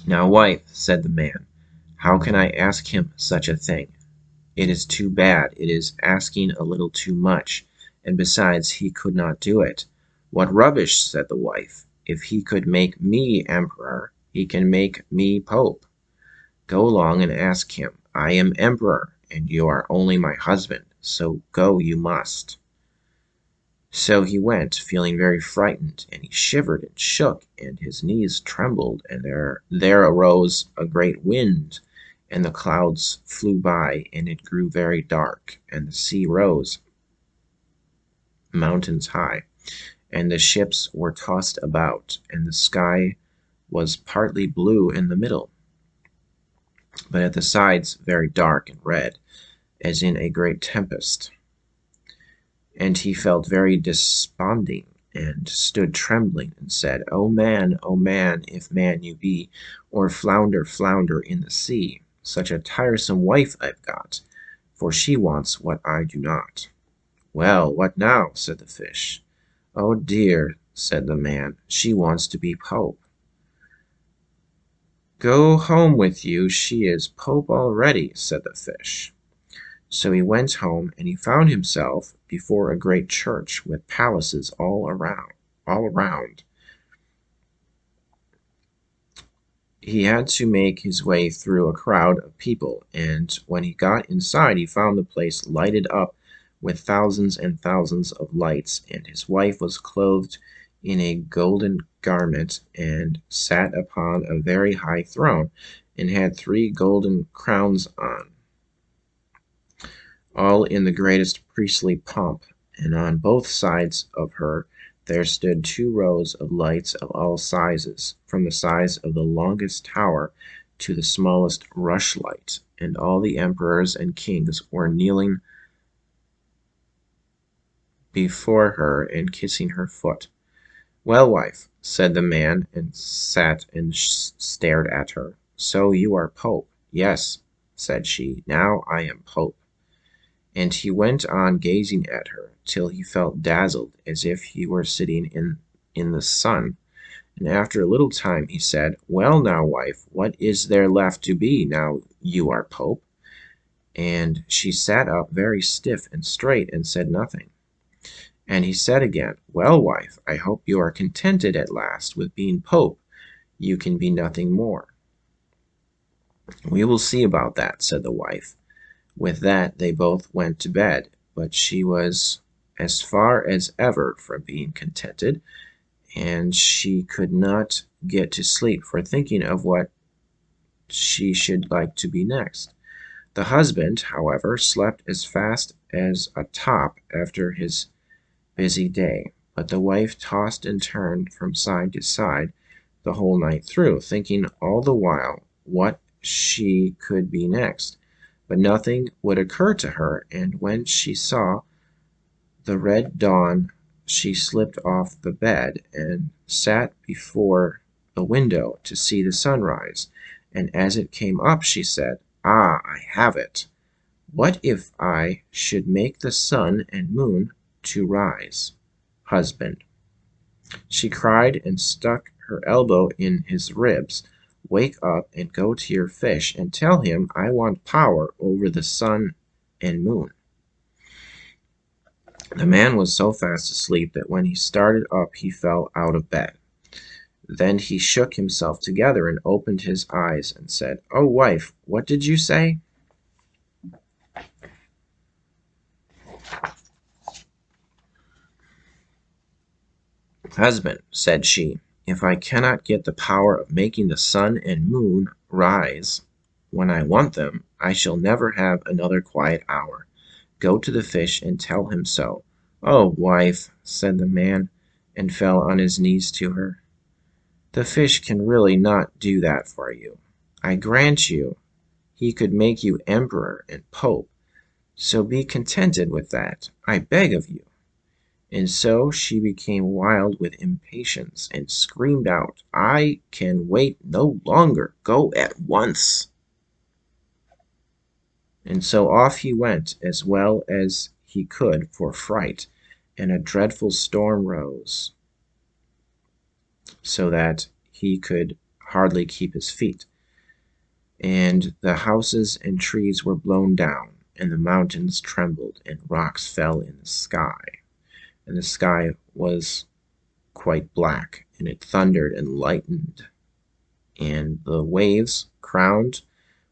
"Now, wife," said the man, "how can I ask him such a thing? It is too bad, it is asking a little too much, and besides he could not do it." "What rubbish!" said the wife. "If he could make me emperor, he can make me pope. Go along and ask him. I am emperor, and you are only my husband, so go you must." So he went, feeling very frightened, and he shivered and shook, and his knees trembled, and there arose a great wind, and the clouds flew by, and it grew very dark, and the sea rose mountains high, and the ships were tossed about, and the sky was partly blue in the middle, but at the sides very dark and red, as in a great tempest. And he felt very desponding, and stood trembling, and said, O man, if man you be, or flounder, flounder in the sea, such a tiresome wife I've got, for she wants what I do not." "Well, what now?" said the fish. "Oh dear," said the man, "she wants to be pope." "Go home with you, she is pope already," said the fish. So he went home, and he found himself before a great church with palaces all around. He had to make his way through a crowd of people, and when he got inside he found the place lighted up with thousands and thousands of lights, and his wife was clothed in a golden garment, and sat upon a very high throne, and had 3 golden crowns on, all in the greatest priestly pomp, and on both sides of her there stood 2 rows of lights of all sizes, from the size of the longest tower to the smallest rushlight, and all the emperors and kings were kneeling before her and kissing her foot. "Well, wife," said the man, and sat and stared at her, "so you are pope?" "Yes," said she, "now I am pope." And he went on gazing at her till he felt dazzled, as if he were sitting in the sun. And after a little time he said, "Well now, wife, what is there left to be now you are pope?" And she sat up very stiff and straight, and said nothing. And he said again, "Well, wife, I hope you are contented at last with being pope. You can be nothing more." "We will see about that," said the wife. With that they both went to bed, but she was as far as ever from being contented, and she could not get to sleep for thinking of what she should like to be next. The husband, however, slept as fast as a top after his busy day, but the wife tossed and turned from side to side the whole night through, thinking all the while what she could be next. But nothing would occur to her, and when she saw the red dawn she slipped off the bed and sat before the window to see the sunrise, and as it came up she said, "Ah, I have it! What if I should make the sun and moon to rise?" "Husband," she cried, and stuck her elbow in his ribs, "wake up and go to your fish and tell him I want power over the sun and moon." The man was so fast asleep that when he started up he fell out of bed. Then he shook himself together and opened his eyes and said, "Oh, wife, what did you say?" "Husband," said she, "if I cannot get the power of making the sun and moon rise when I want them, I shall never have another quiet hour. Go to the fish and tell him so." "Oh, wife," said the man, and fell on his knees to her, "the fish can really not do that for you. I grant you he could make you emperor and pope, so be contented with that, I beg of you." And so she became wild with impatience, and screamed out, "I can wait no longer. Go at once." And so off he went as well as he could for fright, and a dreadful storm rose, so that he could hardly keep his feet. And the houses and trees were blown down, and the mountains trembled, and rocks fell in the sky. And the sky was quite black, and it thundered and lightened, and the waves, crowned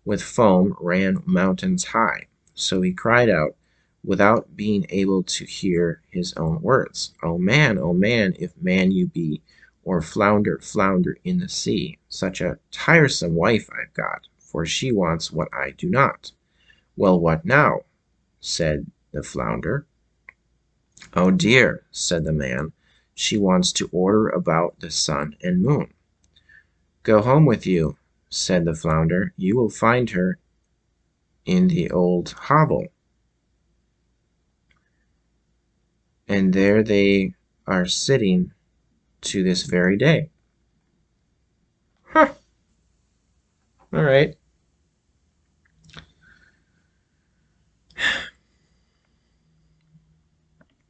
with foam, ran mountains high. So he cried out, without being able to hear his own words, oh man, if man you be, or flounder, flounder in the sea. Such a tiresome wife I've got, for she wants what I do not. Well, what now? Said the flounder. Oh dear, said the man, she wants to order about the sun and moon. Go home with you, said the flounder. You will find her in the old hovel. And there they are sitting to this very day. Huh. All right.